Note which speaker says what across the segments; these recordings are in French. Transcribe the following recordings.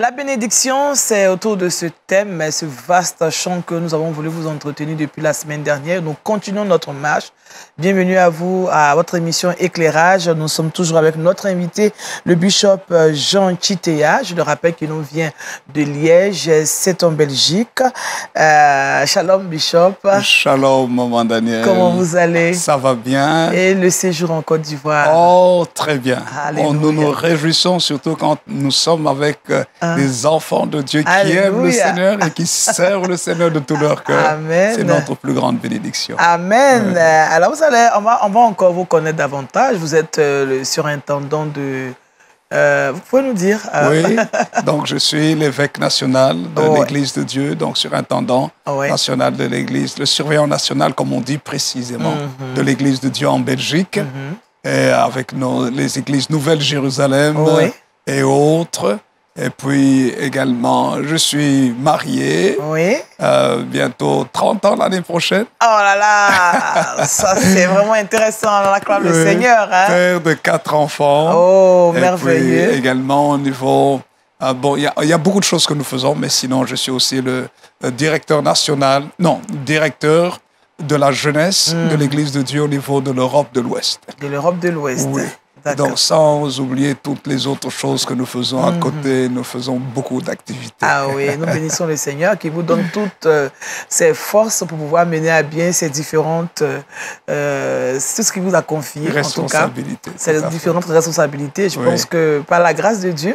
Speaker 1: La bénédiction, c'est autour de ce thème, ce vaste champ que nous avons voulu vous entretenir depuis la semaine dernière. Nous continuons notre marche. Bienvenue à vous, à votre émission Éclairage. Nous sommes toujours avec notre invité, le bishop Jean Chitea. Je le rappelle qu'il nous vient de Liège, c'est en Belgique. Shalom, bishop.
Speaker 2: Shalom, maman Daniel.
Speaker 1: Comment vous allez?
Speaker 2: Ça va bien.
Speaker 1: Et le séjour en Côte d'Ivoire?
Speaker 2: Oh, très bien. Nous nous réjouissons surtout quand nous sommes avec des enfants de Dieu qui aiment le Seigneur et qui servent le Seigneur de tout leur cœur.
Speaker 1: Amen.
Speaker 2: C'est notre plus grande bénédiction.
Speaker 1: Amen. Alors, on va encore vous connaître davantage. Vous êtes le surintendant de... vous pouvez nous dire
Speaker 2: Oui, donc je suis l'évêque national de l'Église de Dieu, donc surintendant national de l'Église, le surveillant national, comme on dit précisément, de l'Église de Dieu en Belgique, et avec les églises Nouvelle-Jérusalem et autres. Et puis également, je suis marié, bientôt 30 ans l'année prochaine.
Speaker 1: Oh là là, ça c'est vraiment intéressant, on acclame le Seigneur. Hein?
Speaker 2: Père de 4 enfants.
Speaker 1: Oh,
Speaker 2: et
Speaker 1: merveilleux.
Speaker 2: Puis également au niveau... bon, il y a beaucoup de choses que nous faisons, mais sinon je suis aussi le directeur de la jeunesse de l'Église de Dieu au niveau de l'Europe de l'Ouest.
Speaker 1: De l'Europe de l'Ouest.
Speaker 2: Oui. Donc, sans oublier toutes les autres choses que nous faisons à côté, nous faisons beaucoup d'activités.
Speaker 1: Ah oui, nous bénissons le Seigneur qui vous donne toutes ses forces pour pouvoir mener à bien ces différentes... tout ce qu'il vous a confié, en tout cas. Ces différentes responsabilités. Je pense que par la grâce de Dieu,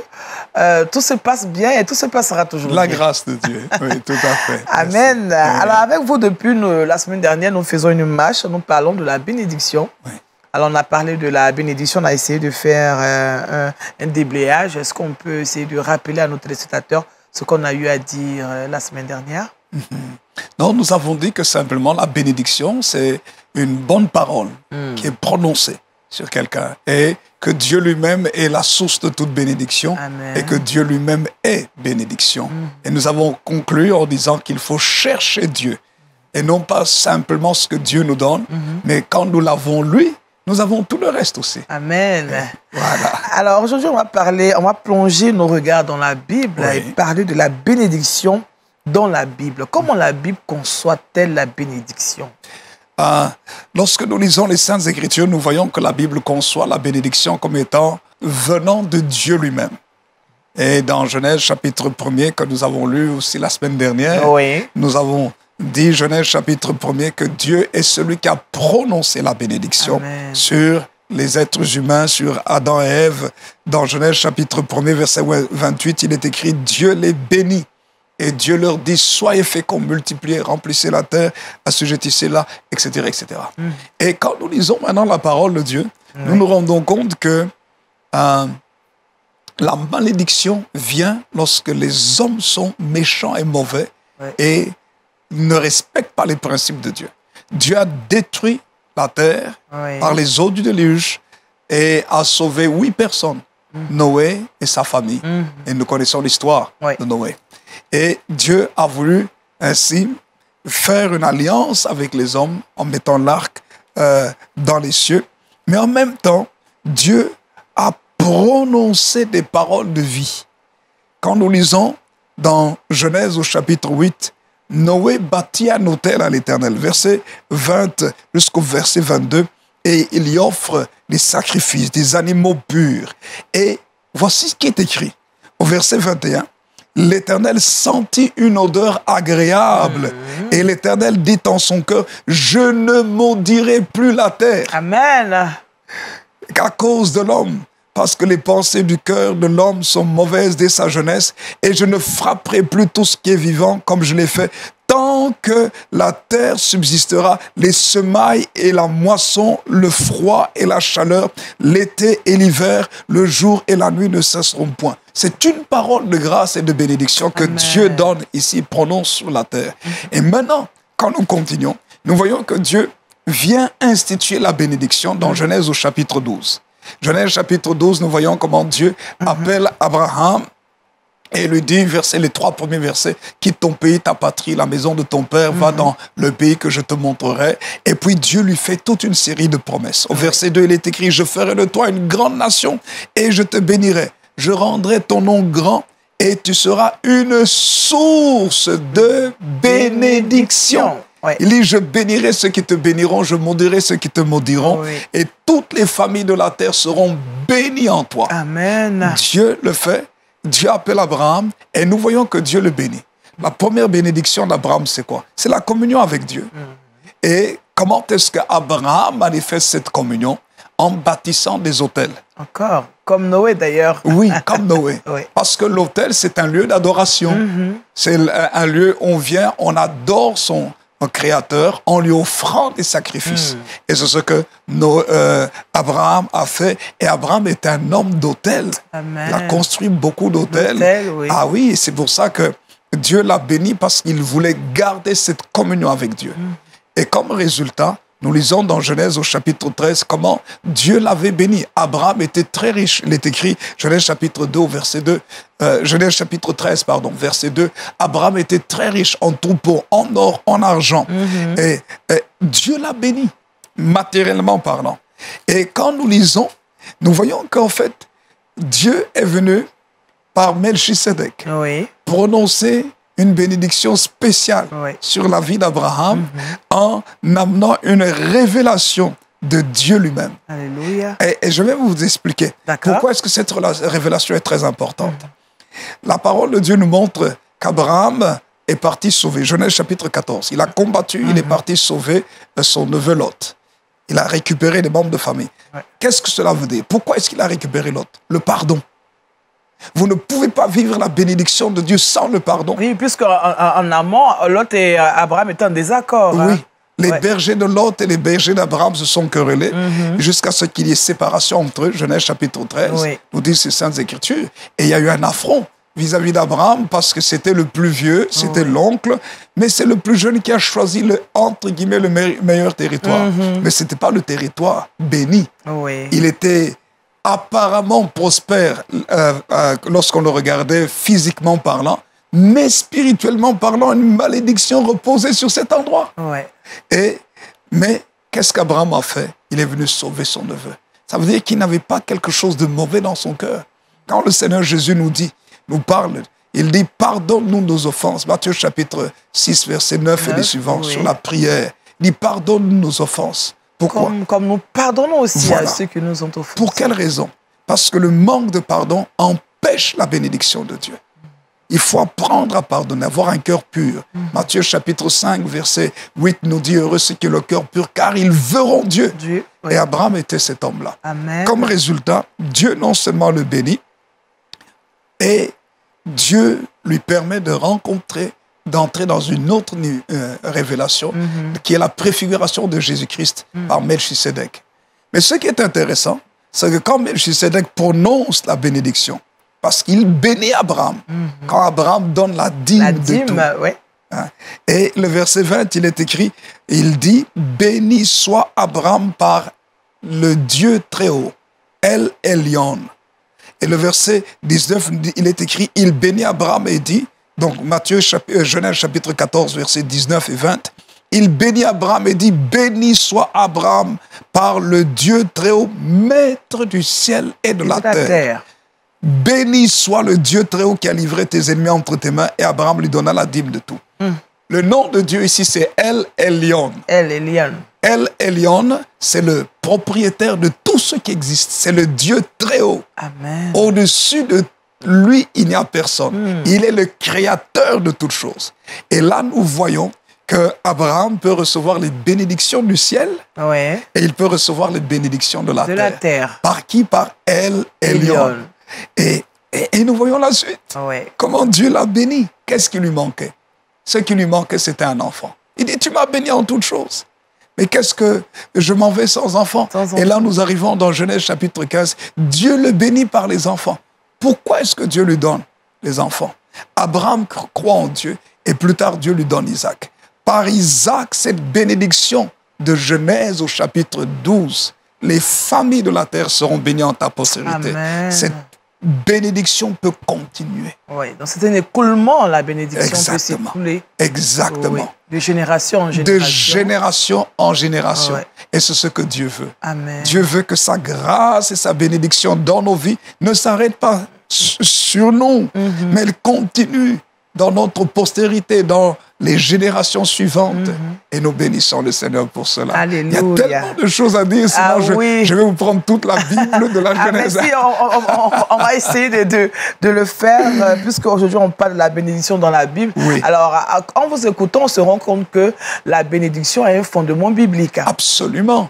Speaker 1: tout se passe bien et tout se passera toujours bien.
Speaker 2: La grâce de Dieu, oui, tout à fait.
Speaker 1: Amen. Alors, avec vous, depuis la semaine dernière, nous faisons une marche, nous parlons de la bénédiction. Oui. Alors, on a parlé de la bénédiction, on a essayé de faire un déblayage. Est-ce qu'on peut essayer de rappeler à nos téléspectateurs ce qu'on a eu à dire la semaine dernière?
Speaker 2: Non, nous avons dit que simplement la bénédiction, c'est une bonne parole qui est prononcée sur quelqu'un et que Dieu lui-même est la source de toute bénédiction. Amen. Et que Dieu lui-même est bénédiction. Et nous avons conclu en disant qu'il faut chercher Dieu et non pas simplement ce que Dieu nous donne, mais quand nous l'avons lui, nous avons tout le reste aussi.
Speaker 1: Amen.
Speaker 2: Voilà.
Speaker 1: Alors aujourd'hui, on va plonger nos regards dans la Bible et parler de la bénédiction dans la Bible. Comment la Bible conçoit-elle la bénédiction?
Speaker 2: Lorsque nous lisons les Saintes Écritures, nous voyons que la Bible conçoit la bénédiction comme étant venant de Dieu lui-même. Et dans Genèse chapitre 1er, que nous avons lu aussi la semaine dernière, nous avons dit, Genèse chapitre 1er, que Dieu est celui qui a prononcé la bénédiction sur les êtres humains, sur Adam et Ève. Dans Genèse chapitre 1er, verset 28, il est écrit « Dieu les bénit ». Et Dieu leur dit « Soyez féconds, multipliez, remplissez la terre, assujettissez-la, etc. etc. » Et quand nous lisons maintenant la parole de Dieu, nous nous rendons compte que la malédiction vient lorsque les hommes sont méchants et mauvais et ne respectent pas les principes de Dieu. Dieu a détruit la terre par les eaux du déluge et a sauvé 8 personnes, Noé et sa famille. Et nous connaissons l'histoire de Noé. Et Dieu a voulu ainsi faire une alliance avec les hommes en mettant l'arc dans les cieux. Mais en même temps, Dieu a prononcé des paroles de vie. Quand nous lisons dans Genèse au chapitre 8, Noé bâtit un autel à l'Éternel, verset 20 jusqu'au verset 22, et il y offre des sacrifices, des animaux purs. Et voici ce qui est écrit au verset 21. L'Éternel sentit une odeur agréable, et l'Éternel dit en son cœur, je ne maudirai plus la terre.
Speaker 1: Amen.
Speaker 2: À cause de l'homme. Parce que les pensées du cœur de l'homme sont mauvaises dès sa jeunesse, et je ne frapperai plus tout ce qui est vivant comme je l'ai fait. Tant que la terre subsistera, les semailles et la moisson, le froid et la chaleur, l'été et l'hiver, le jour et la nuit ne cesseront point. C'est une parole de grâce et de bénédiction que Dieu donne ici, prononce sur la terre. Et maintenant, quand nous continuons, nous voyons que Dieu vient instituer la bénédiction dans Genèse au chapitre 12. Genèse chapitre 12, nous voyons comment Dieu appelle Abraham et lui dit, les 3 premiers versets, « Quitte ton pays, ta patrie, la maison de ton père, va dans le pays que je te montrerai. » Et puis Dieu lui fait toute une série de promesses. Au verset 2, il est écrit, « Je ferai de toi une grande nation et je te bénirai. Je rendrai ton nom grand et tu seras une source de bénédiction.
Speaker 1: Oui.
Speaker 2: Il dit, je bénirai ceux qui te béniront, je maudirai ceux qui te maudiront,
Speaker 1: Oui.
Speaker 2: et toutes les familles de la terre seront bénies en toi.
Speaker 1: Amen.
Speaker 2: Dieu le fait, Dieu appelle Abraham, et nous voyons que Dieu le bénit. La première bénédiction d'Abraham, c'est quoi? C'est la communion avec Dieu. Et comment est-ce qu'Abraham manifeste cette communion? En bâtissant des autels.
Speaker 1: Encore, comme Noé d'ailleurs.
Speaker 2: Oui, comme Noé.
Speaker 1: Oui.
Speaker 2: Parce que l'autel, c'est un lieu d'adoration. C'est un lieu où on vient, on adore son Créateur, on lui offrant des sacrifices. Et c'est ce que Abraham a fait. Et Abraham est un homme d'autel. Il a construit beaucoup d'autels.
Speaker 1: Oui.
Speaker 2: Ah oui, c'est pour ça que Dieu l'a béni, parce qu'il voulait garder cette communion avec Dieu. Et comme résultat, nous lisons dans Genèse au chapitre 13 comment Dieu l'avait béni. Abraham était très riche. Il est écrit, Genèse chapitre 2, verset 2, Genèse chapitre 13, pardon, verset 2. Abraham était très riche en troupeaux, en or, en argent. Et Dieu l'a béni, matériellement parlant. Et quand nous lisons, nous voyons qu'en fait, Dieu est venu par Melchisedec prononcer une bénédiction spéciale sur la vie d'Abraham en amenant une révélation de Dieu lui-même.
Speaker 1: Alléluia.
Speaker 2: Et je vais vous expliquer pourquoi est-ce que cette révélation est très importante. La parole de Dieu nous montre qu'Abraham est parti sauver. Genèse chapitre 14. Il a combattu, il est parti sauver son neveu Lot. Il a récupéré les membres de famille. Qu'est-ce que cela veut dire? Pourquoi est-ce qu'il a récupéré Lot? Le pardon. Vous ne pouvez pas vivre la bénédiction de Dieu sans le pardon.
Speaker 1: Oui, puisqu'en amont, Lot et Abraham étaient en désaccord.
Speaker 2: Oui, les bergers de Lot et les bergers d'Abraham se sont querellés jusqu'à ce qu'il y ait séparation entre eux. Genèse chapitre 13, nous disent ces saintes écritures. Et il y a eu un affront vis-à-vis d'Abraham parce que c'était le plus vieux, c'était l'oncle, mais c'est le plus jeune qui a choisi le, entre guillemets, le meilleur territoire. Mais ce n'était pas le territoire béni. Il était apparemment prospère lorsqu'on le regardait physiquement parlant, mais spirituellement parlant, une malédiction reposait sur cet endroit. Mais qu'est-ce qu'Abraham a fait? Il est venu sauver son neveu. Ça veut dire qu'il n'avait pas quelque chose de mauvais dans son cœur. Quand le Seigneur Jésus nous parle, il dit, pardonne-nous nos offenses. Matthieu chapitre 6, verset 9 et les suivants, sur la prière. Il dit, pardonne-nous nos offenses. Pourquoi?
Speaker 1: Comme nous pardonnons aussi à ceux qui nous ont offensés.
Speaker 2: Pour quelle raison? Parce que le manque de pardon empêche la bénédiction de Dieu. Il faut apprendre à pardonner, avoir un cœur pur. Matthieu chapitre 5, verset 8 nous dit, heureux ceux qui ont le cœur pur, car ils verront Dieu. Et Abraham était cet homme-là. Comme résultat, Dieu non seulement le bénit, et Dieu lui permet de d'entrer dans une autre révélation, qui est la préfiguration de Jésus-Christ par Melchisedec. Mais ce qui est intéressant, c'est que quand Melchisedec prononce la bénédiction, parce qu'il bénit Abraham, quand Abraham donne la dîme de tout. Et le verset 20, il est écrit, il dit, béni soit Abraham par le Dieu très haut, El Elyon. Et le verset 19, il est écrit, il bénit Abraham et dit, donc Genèse chapitre 14, versets 19 et 20, il bénit Abraham et dit, béni soit Abraham par le Dieu très haut, maître du ciel et de la terre. Béni soit le Dieu très haut qui a livré tes ennemis entre tes mains, et Abraham lui donna la dîme de tout. Le nom de Dieu ici, c'est El Elyon. El Elyon. El Elyon, c'est le propriétaire de tout ce qui existe. C'est le Dieu très haut. Au-dessus de lui, il n'y a personne. Il est le créateur de toutes choses. Et là, nous voyons qu'Abraham peut recevoir les bénédictions du ciel et il peut recevoir les bénédictions de la terre. Par qui? Par El Elyon. Et nous voyons la suite. Comment Dieu l'a béni. Qu'est-ce qui lui manquait? Ce qui lui manquait, c'était un enfant. Il dit, tu m'as béni en toutes choses. Mais qu'est-ce que je m'en vais sans enfant? Et là, nous arrivons dans Genèse chapitre 15. Dieu le bénit par les enfants. Pourquoi est-ce que Dieu lui donne les enfants? Abraham croit en Dieu et plus tard, Dieu lui donne Isaac. Par Isaac, cette bénédiction de Genèse au chapitre 12, les familles de la terre seront bénies en ta postérité. Cette bénédiction peut continuer.
Speaker 1: Donc c'est un écoulement, la bénédiction peut s'écouler.
Speaker 2: Exactement.
Speaker 1: De génération en génération.
Speaker 2: De génération en génération. Et c'est ce que Dieu veut. Dieu veut que sa grâce et sa bénédiction dans nos vies ne s'arrêtent pas sur nous, mais elle continue dans notre postérité, dans les générations suivantes. Et nous bénissons le Seigneur pour cela.
Speaker 1: Alléluia.
Speaker 2: Il y a tellement de choses à dire, sinon je vais vous prendre toute la Bible de la Genèse.
Speaker 1: Mais si, on va essayer de le faire, puisque aujourd'hui on parle de la bénédiction dans la Bible.
Speaker 2: Oui.
Speaker 1: Alors, en vous écoutant, on se rend compte que la bénédiction a un fondement biblique.
Speaker 2: Absolument.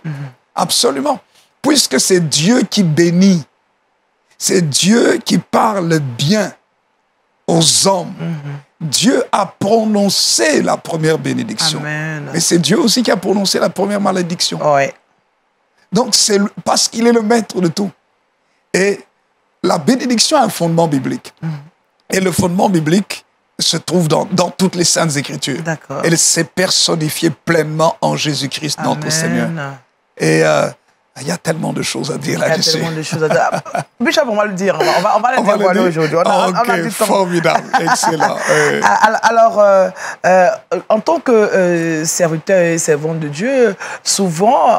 Speaker 2: Absolument. Puisque c'est Dieu qui bénit, c'est Dieu qui parle bien aux hommes. Dieu a prononcé la première bénédiction.
Speaker 1: Amen.
Speaker 2: Mais c'est Dieu aussi qui a prononcé la première malédiction.
Speaker 1: Ouais.
Speaker 2: Donc, c'est parce qu'il est le maître de tout. Et la bénédiction a un fondement biblique. Et le fondement biblique se trouve dans toutes les Saintes Écritures.
Speaker 1: D'accord.
Speaker 2: Elle s'est personnifiée pleinement en Jésus-Christ, notre Seigneur. Et il y a tellement de choses à dire là-dessus.
Speaker 1: Il y a tellement de choses à dire. Bishop, on va le dire. On va le dévoiler aujourd'hui. On a du temps.
Speaker 2: Formidable. Excellent.
Speaker 1: Alors, en tant que serviteurs et servantes de Dieu, souvent,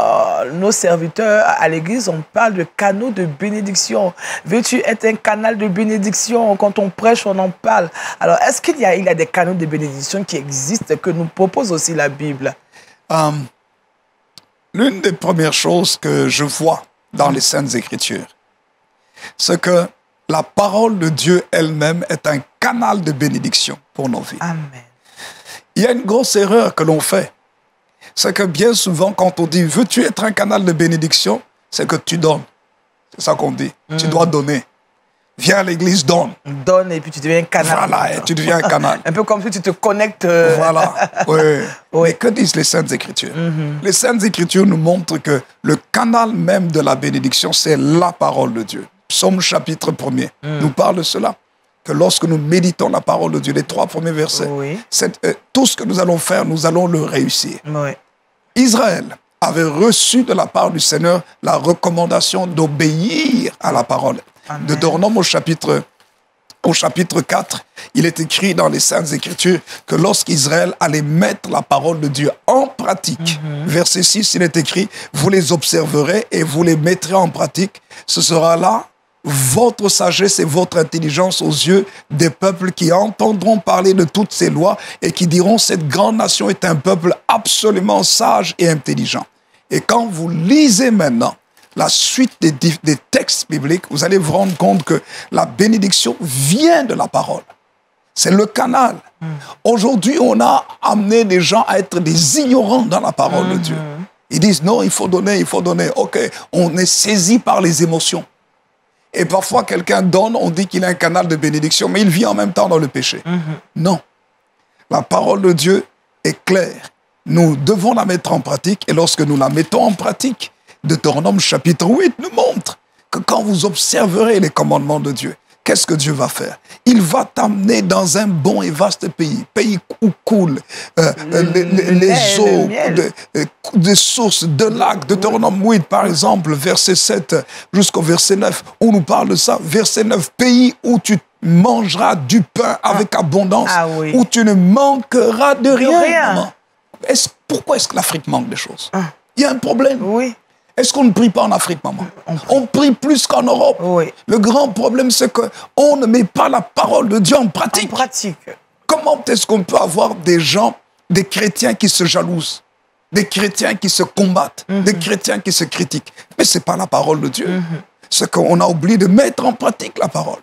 Speaker 1: nos serviteurs à l'église, on parle de canaux de bénédiction. Veux-tu être un canal de bénédiction? Quand on prêche, on en parle. Alors, est-ce qu'il y a des canaux de bénédiction qui existent, que nous propose aussi la Bible?
Speaker 2: L'une des premières choses que je vois dans les Saintes Écritures, c'est que la parole de Dieu elle-même est un canal de bénédiction pour nos vies.
Speaker 1: Amen.
Speaker 2: Il y a une grosse erreur que l'on fait. C'est que bien souvent, quand on dit « veux-tu être un canal de bénédiction ?» c'est que tu donnes. C'est ça qu'on dit. Tu dois donner. Viens à l'église, donne.
Speaker 1: Donne et puis tu deviens un canal.
Speaker 2: Voilà, et tu deviens un canal.
Speaker 1: Un peu comme si tu te connectes.
Speaker 2: Voilà, oui. Mais que disent les Saintes Écritures? Les Saintes Écritures nous montrent que le canal même de la bénédiction, c'est la parole de Dieu. Psaume chapitre 1er nous parle de cela. Que lorsque nous méditons la parole de Dieu, les 3 premiers versets, tout ce que nous allons faire, nous allons le réussir.
Speaker 1: Oui.
Speaker 2: Israël avait reçu de la part du Seigneur la recommandation d'obéir à la parole.
Speaker 1: Amen.
Speaker 2: De Deutéronome au chapitre 4, il est écrit dans les Saintes Écritures que lorsqu'Israël allait mettre la parole de Dieu en pratique, verset 6, il est écrit « Vous les observerez et vous les mettrez en pratique. Ce sera là votre sagesse et votre intelligence aux yeux des peuples qui entendront parler de toutes ces lois et qui diront « Cette grande nation est un peuple absolument sage et intelligent. » Et quand vous lisez maintenant la suite des textes bibliques, vous allez vous rendre compte que la bénédiction vient de la parole. C'est le canal. Aujourd'hui, on a amené des gens à être des ignorants dans la parole de Dieu. Ils disent non, il faut donner, il faut donner. Ok, on est saisi par les émotions. Et parfois, quelqu'un donne, on dit qu'il a un canal de bénédiction, mais il vit en même temps dans le péché. Non. La parole de Dieu est claire. Nous devons la mettre en pratique, et lorsque nous la mettons en pratique, Deutéronome chapitre 8 nous montre que quand vous observerez les commandements de Dieu, qu'est-ce que Dieu va faire? Il va t'amener dans un bon et vaste pays où coulent les eaux, des sources, de lacs. Deutéronome 8, par exemple, verset 7 jusqu'au verset 9, on nous parle de ça. Verset 9, pays où tu mangeras du pain avec abondance, où tu ne manqueras de rien. Pourquoi est-ce que l'Afrique manque des choses? Il y a un problème.
Speaker 1: Oui.
Speaker 2: Est-ce qu'on ne prie pas en Afrique, maman? On prie plus qu'en Europe.
Speaker 1: Oui.
Speaker 2: Le grand problème, c'est qu'on ne met pas la parole de Dieu en pratique. Comment est-ce qu'on peut avoir des gens, des chrétiens qui se jalousent, des chrétiens qui se combattent, des chrétiens qui se critiquent? Mais ce n'est pas la parole de Dieu. C'est qu'on a oublié de mettre en pratique la parole.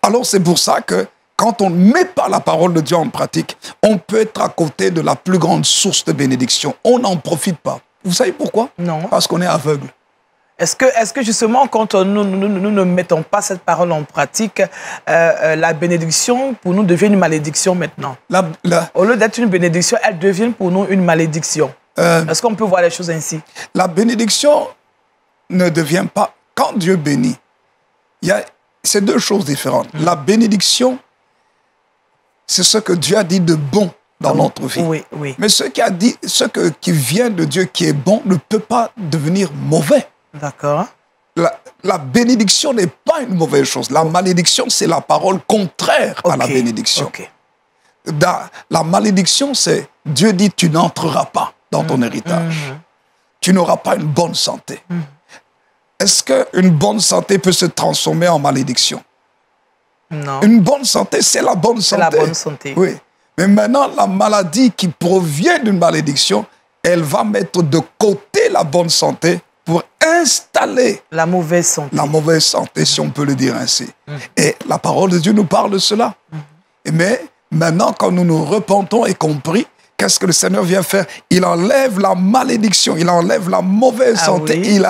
Speaker 2: Alors c'est pour ça que quand on ne met pas la parole de Dieu en pratique, on peut être à côté de la plus grande source de bénédiction. On n'en profite pas. Vous savez pourquoi?
Speaker 1: Non.
Speaker 2: Parce qu'on est aveugle.
Speaker 1: Est-ce que justement, quand nous ne mettons pas cette parole en pratique, la bénédiction pour nous devient une malédiction maintenant? Au lieu d'être une bénédiction, elle devient pour nous une malédiction. Est-ce qu'on peut voir les choses ainsi? La bénédiction ne devient pas... Quand Dieu bénit, c'est 2 choses différentes. La bénédiction, c'est ce que Dieu a dit de bon dans notre vie. Oui, oui.
Speaker 2: Mais ce qui vient de Dieu qui est bon ne peut pas devenir mauvais.
Speaker 1: D'accord.
Speaker 2: La bénédiction n'est pas une mauvaise chose. La malédiction, c'est la parole contraire à la bénédiction. La malédiction, c'est Dieu dit tu n'entreras pas dans ton héritage. Tu n'auras pas une bonne santé. Est-ce qu'une bonne santé peut se transformer en malédiction?
Speaker 1: Non.
Speaker 2: Une bonne santé, c'est la bonne santé.
Speaker 1: C'est la bonne santé.
Speaker 2: Oui. Mais maintenant, la maladie qui provient d'une malédiction, elle va mettre de côté la bonne santé pour installer
Speaker 1: la mauvaise santé.
Speaker 2: La mauvaise santé, si on peut le dire ainsi. Et la parole de Dieu nous parle de cela. Mais maintenant, quand nous nous repentons et compris, qu'est-ce que le Seigneur vient faire? Il enlève la malédiction, il enlève la mauvaise santé, oui.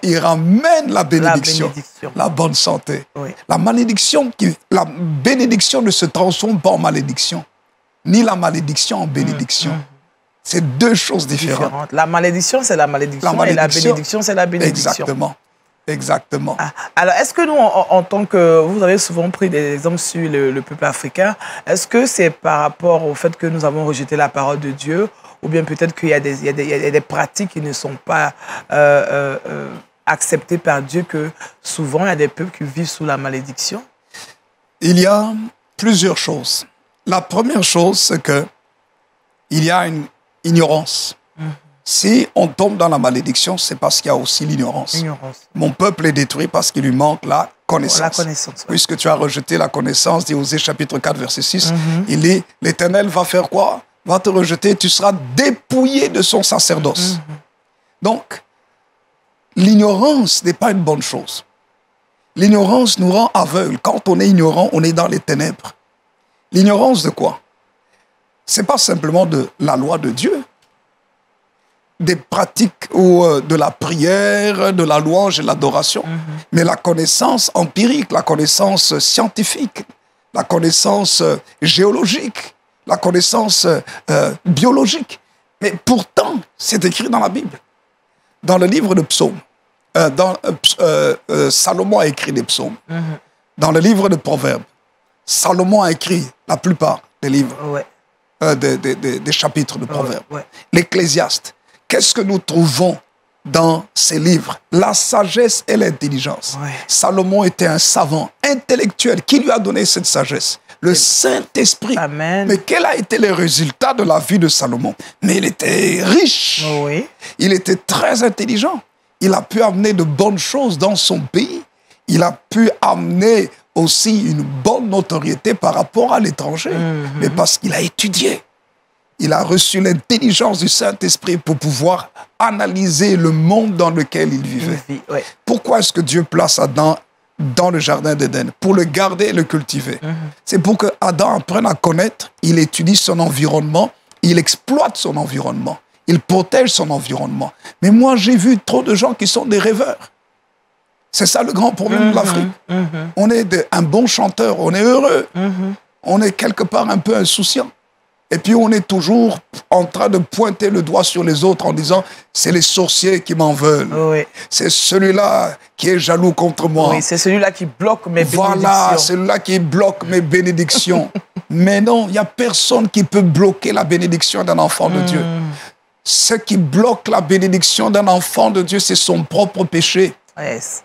Speaker 2: il ramène la bénédiction, la bonne santé.
Speaker 1: Oui.
Speaker 2: La bénédiction ne se transforme pas en malédiction, ni la malédiction en bénédiction. C'est deux choses différentes.
Speaker 1: La malédiction, c'est la malédiction, et la bénédiction, c'est la bénédiction.
Speaker 2: Exactement. Exactement.
Speaker 1: Ah, alors, est-ce que nous, en tant que... Vous avez souvent pris des exemples sur le peuple africain. Est-ce que c'est par rapport au fait que nous avons rejeté la parole de Dieu, ou bien peut-être qu'il y a des pratiques qui ne sont pas acceptées par Dieu, que souvent, il y a des peuples qui vivent sous la malédiction?
Speaker 2: Il y a plusieurs choses. La première chose, c'est que il y a une ignorance. Si on tombe dans la malédiction, c'est parce qu'il y a aussi l'ignorance. Mon peuple est détruit parce qu'il lui manque la connaissance.
Speaker 1: La connaissance, oui.
Speaker 2: Puisque tu as rejeté la connaissance, dit Osée chapitre 4, verset 6, il dit, l'Éternel va faire quoi? Va te rejeter, tu seras dépouillé de son sacerdoce. Donc, l'ignorance n'est pas une bonne chose. L'ignorance nous rend aveugles. Quand on est ignorant, on est dans les ténèbres. L'ignorance de quoi? Ce n'est pas simplement de la loi de Dieu, des pratiques ou de la prière, de la louange et l'adoration, mais la connaissance empirique, la connaissance scientifique, la connaissance géologique, la connaissance biologique. Mais pourtant, c'est écrit dans la Bible. Dans le livre de Psaumes, Salomon a écrit des psaumes. Dans le livre de Proverbes, Salomon a écrit la plupart des livres, des chapitres de Proverbes. L'Ecclésiaste. Qu'est-ce que nous trouvons dans ces livres? La sagesse et l'intelligence. Salomon était un savant intellectuel. Qui lui a donné cette sagesse? Le Saint-Esprit.
Speaker 1: Amen.
Speaker 2: Mais quel a été le résultat de la vie de Salomon? Mais il était riche. Il était très intelligent. Il a pu amener de bonnes choses dans son pays. Il a pu amener aussi une bonne notoriété par rapport à l'étranger. Mais parce qu'il a étudié. Il a reçu l'intelligence du Saint-Esprit pour pouvoir analyser le monde dans lequel il vivait. Pourquoi est-ce que Dieu place Adam dans le jardin d'Éden? Pour le garder et le cultiver. C'est pour que Adam apprenne à connaître, il étudie son environnement, il exploite son environnement, il protège son environnement. Mais moi, j'ai vu trop de gens qui sont des rêveurs. C'est ça le grand problème de l'Afrique. On est un bon chanteur, on est heureux. On est quelque part un peu insouciant. Et puis on est toujours en train de pointer le doigt sur les autres en disant « c'est les sorciers qui m'en veulent. C'est celui-là qui est jaloux contre moi.
Speaker 1: C'est celui-là qui bloque mes bénédictions.
Speaker 2: Voilà, celui-là qui bloque mes bénédictions. » Mais non, il n'y a personne qui peut bloquer la bénédiction d'un enfant de Dieu. Ce qui bloque la bénédiction d'un enfant de Dieu, c'est son propre péché.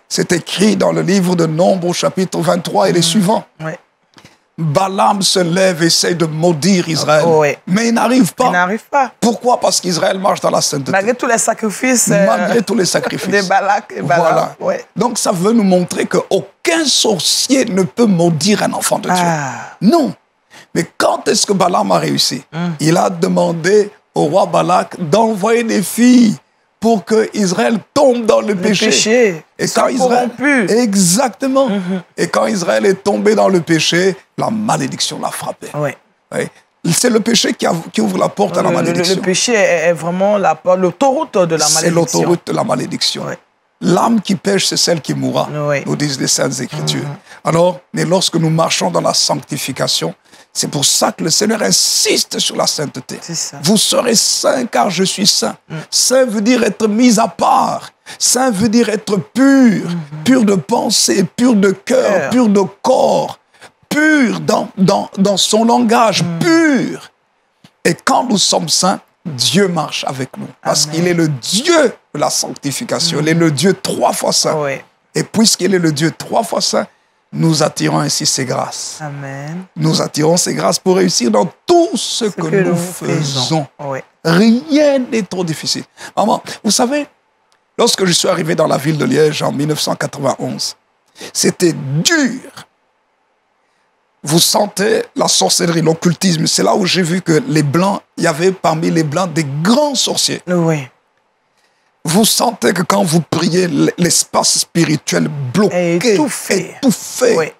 Speaker 2: C'est écrit dans le livre de Nombre au chapitre 23 et les suivants. Balaam se lève et essaie de maudire Israël. Mais il n'arrive pas. Pourquoi? Parce qu'Israël marche dans la sainteté.
Speaker 1: Malgré tous les sacrifices.
Speaker 2: Malgré tous les sacrifices.
Speaker 1: De Balak et Balaam.
Speaker 2: Voilà. Donc ça veut nous montrer qu'aucun sorcier ne peut maudire un enfant de Dieu. Non. Mais quand est-ce que Balaam a réussi? Il a demandé au roi Balak d'envoyer des filles pour que Israël tombe dans le péché.
Speaker 1: Et quand Israël...
Speaker 2: Exactement. Et quand Israël est tombé dans le péché, la malédiction l'a frappé. C'est le péché qui ouvre la porte à la malédiction.
Speaker 1: Le péché est vraiment l'autoroute de la malédiction.
Speaker 2: C'est l'autoroute de la malédiction. L'âme qui pêche, c'est celle qui mourra, nous disent les Saintes Écritures. Alors, mais lorsque nous marchons dans la sanctification, c'est pour ça que le Seigneur insiste sur la sainteté. Vous serez saints car je suis saint. Saint veut dire être mis à part. Saint veut dire être pur. Pur de pensée, pur de cœur, pur de corps. Pur dans son langage, pur. Et quand nous sommes saints, Dieu marche avec nous. Parce qu'il est le Dieu de la sanctification. Il est le Dieu 3 fois saint. Et puisqu'il est le Dieu 3 fois saint, nous attirons ainsi ses grâces. Nous attirons ses grâces pour réussir dans tout ce que nous faisons. Rien n'est trop difficile. Maman, vous savez, lorsque je suis arrivé dans la ville de Liège en 1991, c'était dur Vous sentez la sorcellerie, l'occultisme. C'est là où j'ai vu que les Blancs, il y avait parmi les Blancs des grands sorciers.
Speaker 1: Oui.
Speaker 2: Vous sentez que quand vous priez, l'espace spirituel bloqué, étouffé. Oui.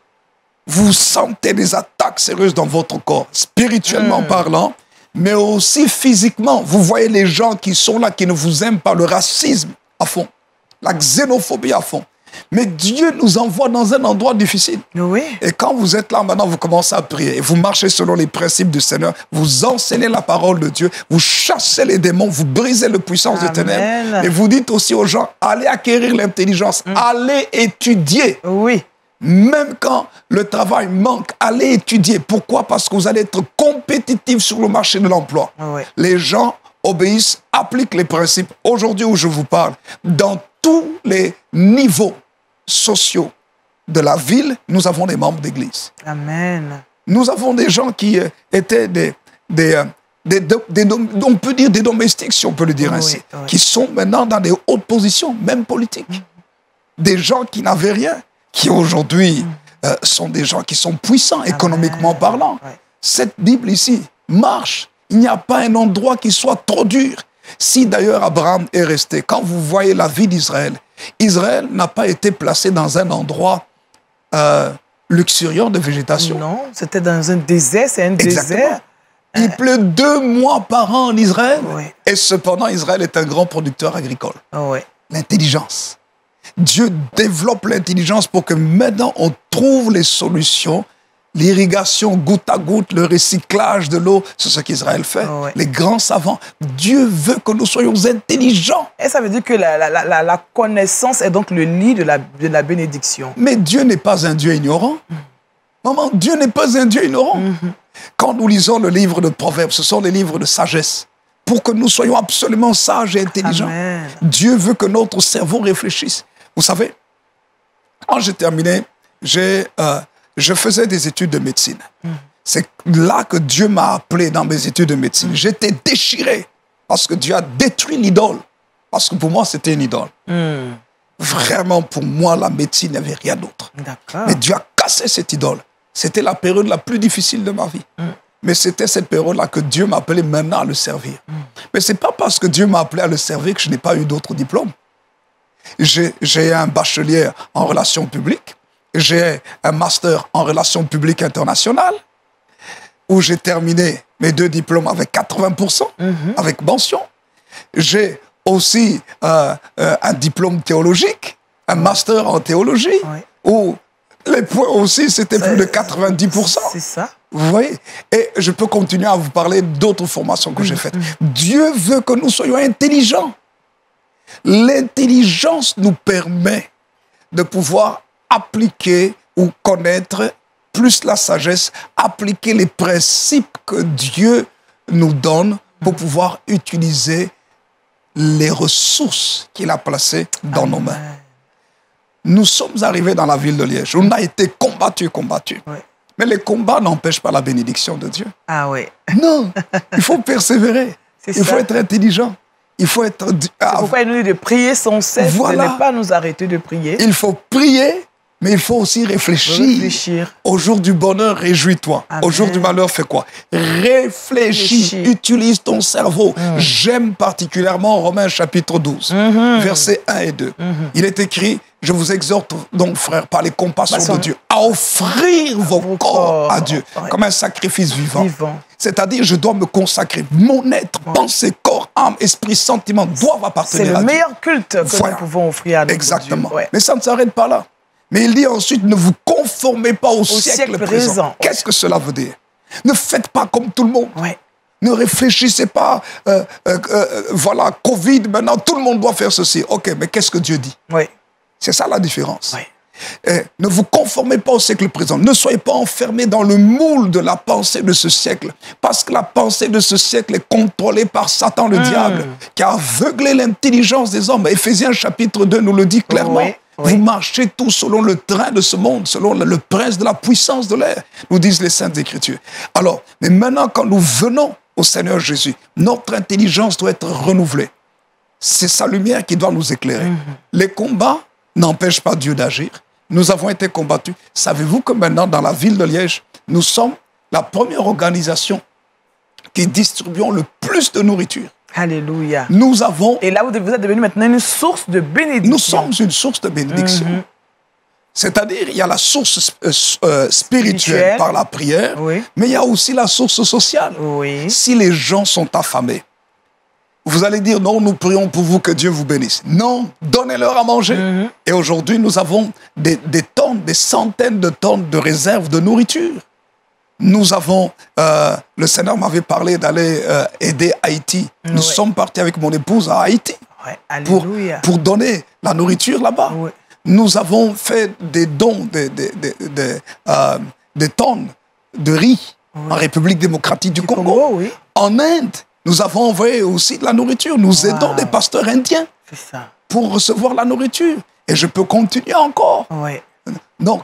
Speaker 2: Vous sentez des attaques sérieuses dans votre corps, spirituellement parlant, mais aussi physiquement. Vous voyez les gens qui sont là, qui ne vous aiment pas, le racisme à fond, la xénophobie à fond. Mais Dieu nous envoie dans un endroit difficile.
Speaker 1: Oui.
Speaker 2: Et quand vous êtes là, maintenant, vous commencez à prier. Et vous marchez selon les principes du Seigneur. Vous enseignez la parole de Dieu. Vous chassez les démons. Vous brisez la puissance des ténèbres. Et vous dites aussi aux gens, allez acquérir l'intelligence. Allez étudier.
Speaker 1: Oui.
Speaker 2: Même quand le travail manque, allez étudier. Pourquoi? Parce que vous allez être compétitif sur le marché de l'emploi.
Speaker 1: Oui.
Speaker 2: Les gens obéissent, appliquent les principes. Aujourd'hui où je vous parle, dans tous les niveaux sociaux de la ville, nous avons des membres d'église.
Speaker 1: Amen.
Speaker 2: Nous avons des gens qui étaient on peut dire des domestiques, si on peut le dire ainsi, qui sont maintenant dans des hautes positions, même politiques. Des gens qui n'avaient rien, qui aujourd'hui sont des gens qui sont puissants, économiquement parlant. Cette Bible ici marche. Il n'y a pas un endroit qui soit trop dur. Si d'ailleurs Abraham est resté, quand vous voyez la vie d'Israël, Israël n'a pas été placé dans un endroit luxuriant de végétation.
Speaker 1: Non, c'était dans un désert, c'est un désert.
Speaker 2: Il pleut 2 mois par an en Israël. Et cependant, Israël est un grand producteur agricole. L'intelligence. Dieu développe l'intelligence pour que maintenant on trouve les solutions. L'irrigation goutte à goutte, le recyclage de l'eau, c'est ce qu'Israël fait. Les grands savants. Dieu veut que nous soyons intelligents.
Speaker 1: Et ça veut dire que la connaissance est donc le lit de la bénédiction.
Speaker 2: Mais Dieu n'est pas un Dieu ignorant. Maman, Dieu n'est pas un Dieu ignorant. Quand nous lisons le livre de Proverbes, ce sont des livres de sagesse. Pour que nous soyons absolument sages et intelligents.
Speaker 1: Amen.
Speaker 2: Dieu veut que notre cerveau réfléchisse. Vous savez, quand j'ai terminé, je faisais des études de médecine. C'est là que Dieu m'a appelé dans mes études de médecine. J'étais déchiré parce que Dieu a détruit l'idole. Parce que pour moi, c'était une idole. Vraiment, pour moi, la médecine, il n'y avait rien d'autre. Mais Dieu a cassé cette idole. C'était la période la plus difficile de ma vie. Mais c'était cette période-là que Dieu m'a appelé maintenant à le servir. Mais ce n'est pas parce que Dieu m'a appelé à le servir que je n'ai pas eu d'autres diplômes. J'ai un bachelier en relations publiques. J'ai un master en relations publiques internationales où j'ai terminé mes 2 diplômes avec 80%, avec mention. J'ai aussi un diplôme théologique, un master en théologie, où les points aussi, c'était plus de 90%.
Speaker 1: C'est ça.
Speaker 2: Vous voyez? Et je peux continuer à vous parler d'autres formations que j'ai faites. Dieu veut que nous soyons intelligents. L'intelligence nous permet de pouvoir appliquer ou connaître plus la sagesse, appliquer les principes que Dieu nous donne pour pouvoir utiliser les ressources qu'il a placées dans nos mains. Nous sommes arrivés dans la ville de Liège. On a été combattus. Mais les combats n'empêchent pas la bénédiction de Dieu.
Speaker 1: Ah oui.
Speaker 2: Non, il faut persévérer. Il faut être intelligent. Il faut être...
Speaker 1: C'est pourquoi il nous dit de prier sans cesse, de ne pas nous arrêter de prier.
Speaker 2: Il faut prier, mais il faut aussi réfléchir. Au jour du bonheur, réjouis-toi. Au jour du malheur, fais quoi? Réfléchis. Utilise ton cerveau. J'aime particulièrement Romains chapitre 12, versets 1 et 2. Il est écrit, je vous exhorte donc, frères, par les compassions de Dieu, à offrir vos corps à Dieu comme un sacrifice vivant. C'est-à-dire, je dois me consacrer. Mon être, pensée, corps, âme, esprit, sentiment doivent appartenir à Dieu.
Speaker 1: C'est le meilleur culte que nous pouvons offrir à notre Dieu.
Speaker 2: Exactement. Mais ça ne s'arrête pas là. Mais il dit ensuite, ne vous conformez pas au siècle présent. Qu'est-ce que cela veut dire? Ne faites pas comme tout le monde. Ne réfléchissez pas, voilà, Covid, maintenant, tout le monde doit faire ceci. Ok, mais qu'est-ce que Dieu dit? C'est ça la différence. Ne vous conformez pas au siècle présent. Ne soyez pas enfermés dans le moule de la pensée de ce siècle. Parce que la pensée de ce siècle est contrôlée par Satan, le diable, qui a aveuglé l'intelligence des hommes. Éphésiens chapitre 2 nous le dit clairement. Vous marchez tous selon le train de ce monde, selon le prince de la puissance de l'air, nous disent les Saintes Écritures. Alors, mais maintenant, quand nous venons au Seigneur Jésus, notre intelligence doit être renouvelée. C'est sa lumière qui doit nous éclairer. Les combats n'empêchent pas Dieu d'agir. Nous avons été combattus. Savez-vous que maintenant, dans la ville de Liège, nous sommes la première organisation qui distribuons le plus de nourriture.
Speaker 1: Alléluia.
Speaker 2: Nous avons...
Speaker 1: Et là, vous êtes devenu maintenant une source de bénédiction.
Speaker 2: Nous sommes une source de bénédiction. C'est-à-dire, il y a la source spirituelle par la prière, mais il y a aussi la source sociale. Si les gens sont affamés, vous allez dire, non, nous prions pour vous, que Dieu vous bénisse. Non, donnez-leur à manger. Et aujourd'hui, nous avons des tonnes, des centaines de tonnes de réserves de nourriture. Nous avons, le Seigneur m'avait parlé d'aller aider Haïti. Nous sommes partis avec mon épouse à Haïti pour donner la nourriture là-bas. Nous avons fait des dons, des tonnes de riz en République démocratique du Congo. En Inde, nous avons envoyé aussi de la nourriture. Nous aidons des pasteurs indiens pour recevoir la nourriture. Et je peux continuer encore. Donc,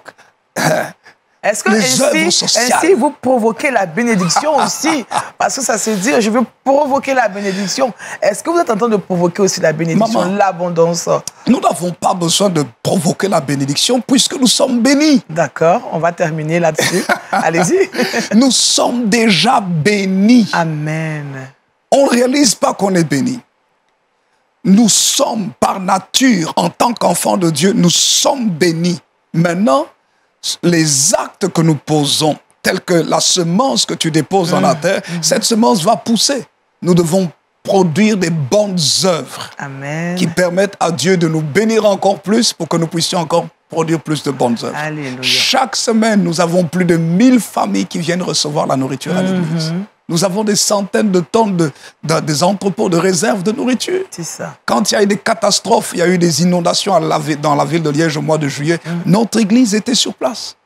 Speaker 1: est-ce que ainsi vous provoquez la bénédiction aussi? Parce que ça se dit, je veux provoquer la bénédiction. Est-ce que vous êtes en train de provoquer aussi la bénédiction, l'abondance?
Speaker 2: Nous n'avons pas besoin de provoquer la bénédiction puisque nous sommes bénis.
Speaker 1: D'accord, on va terminer là-dessus. Allez-y.
Speaker 2: Nous sommes déjà bénis.
Speaker 1: Amen.
Speaker 2: On ne réalise pas qu'on est bénis. Nous sommes par nature, en tant qu'enfants de Dieu, nous sommes bénis. Maintenant, les actes que nous posons, tels que la semence que tu déposes dans la terre, cette semence va pousser. Nous devons produire des bonnes œuvres qui permettent à Dieu de nous bénir encore plus pour que nous puissions encore produire plus de bonnes œuvres.
Speaker 1: Alléluia.
Speaker 2: Chaque semaine, nous avons plus de 1000 familles qui viennent recevoir la nourriture à l'église. Nous avons des centaines de tonnes des entrepôts de réserve de nourriture.
Speaker 1: C'est ça.
Speaker 2: Quand il y a eu des catastrophes, il y a eu des inondations dans la ville de Liège au mois de juillet, notre église était sur place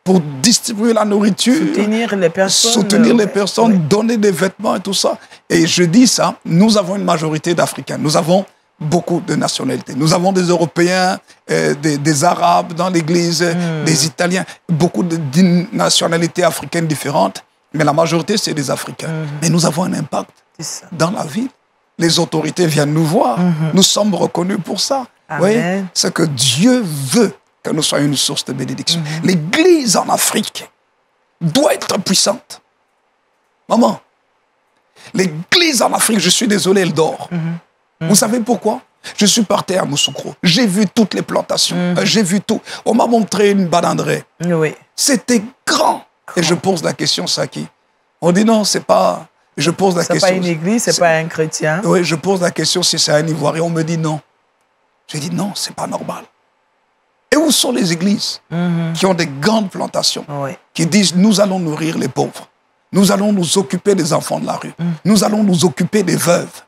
Speaker 2: pour distribuer la nourriture, soutenir les personnes, donner des vêtements et tout ça. Et je dis ça, nous avons une majorité d'Africains. Nous avons beaucoup de nationalités. Nous avons des Européens, des Arabes dans l'église, des Italiens, beaucoup de nationalités africaines différentes. Mais la majorité, c'est des Africains. Mais nous avons un impact dans la ville. Les autorités viennent nous voir. Nous sommes reconnus pour ça. Oui, c'est que Dieu veut que nous soyons une source de bénédiction. L'Église en Afrique doit être puissante. Maman, l'Église en Afrique, je suis désolé, elle dort. Vous savez pourquoi? Je suis parti à Moussoukro. J'ai vu toutes les plantations. J'ai vu tout. On m'a montré une bananeraie. C'était grand. Et je pose la question, c'est à qui? On dit non, c'est pas... Je pose la question.
Speaker 1: C'est pas une église, c'est pas un chrétien.
Speaker 2: Oui, je pose la question si c'est un Ivoirien. On me dit non. Je dis non, c'est pas normal. Et où sont les églises qui ont des grandes plantations, qui disent nous allons nourrir les pauvres, nous allons nous occuper des enfants de la rue, nous allons nous occuper des veuves,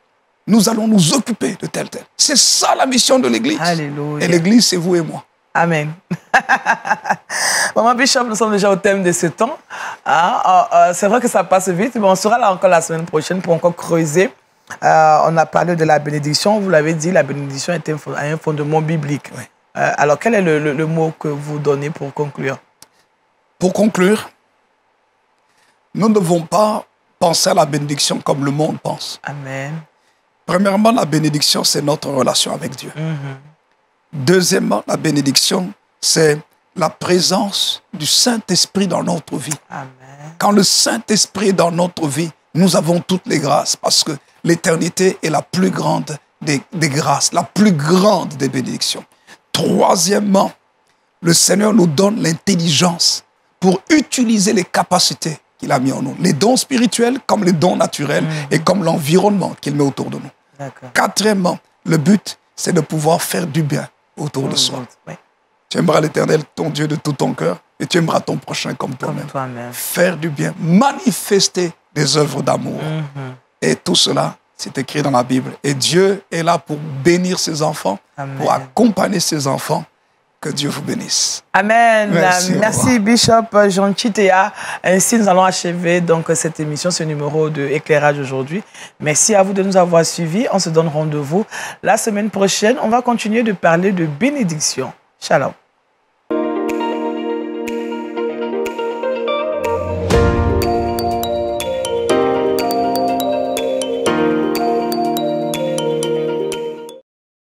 Speaker 2: nous allons nous occuper de tel. C'est ça la mission de l'église.
Speaker 1: Alléluia.
Speaker 2: Et l'église, c'est vous et moi.
Speaker 1: Amen. Maman Bishop, nous sommes déjà au thème de ce temps. C'est vrai que ça passe vite, mais on sera là encore la semaine prochaine pour encore creuser. On a parlé de la bénédiction. Vous l'avez dit, la bénédiction est un fondement biblique. Alors, quel est le mot que vous donnez pour conclure?
Speaker 2: Pour conclure, nous ne devons pas penser à la bénédiction comme le monde pense.
Speaker 1: Amen.
Speaker 2: Premièrement, la bénédiction, c'est notre relation avec Dieu. Deuxièmement, la bénédiction, c'est la présence du Saint-Esprit dans notre vie.
Speaker 1: Amen.
Speaker 2: Quand le Saint-Esprit est dans notre vie, nous avons toutes les grâces parce que l'éternité est la plus grande des grâces, la plus grande des bénédictions. Troisièmement, le Seigneur nous donne l'intelligence pour utiliser les capacités qu'il a mis en nous. Les dons spirituels comme les dons naturels et comme l'environnement qu'il met autour de nous. Quatrièmement, le but, c'est de pouvoir faire du bien autour de soi. Tu aimeras l'Éternel, ton Dieu, de tout ton cœur, et tu aimeras ton prochain comme toi-même. Faire du bien, manifester des œuvres d'amour. Et tout cela, c'est écrit dans la Bible. Et Dieu est là pour bénir ses enfants, pour accompagner ses enfants. Que Dieu vous bénisse.
Speaker 1: Amen. Merci Bishop Jean Chitea. Ainsi, nous allons achever donc cette émission, ce numéro de éclairage aujourd'hui. Merci à vous de nous avoir suivis. On se donne rendez-vous la semaine prochaine. On va continuer de parler de bénédiction. Shalom.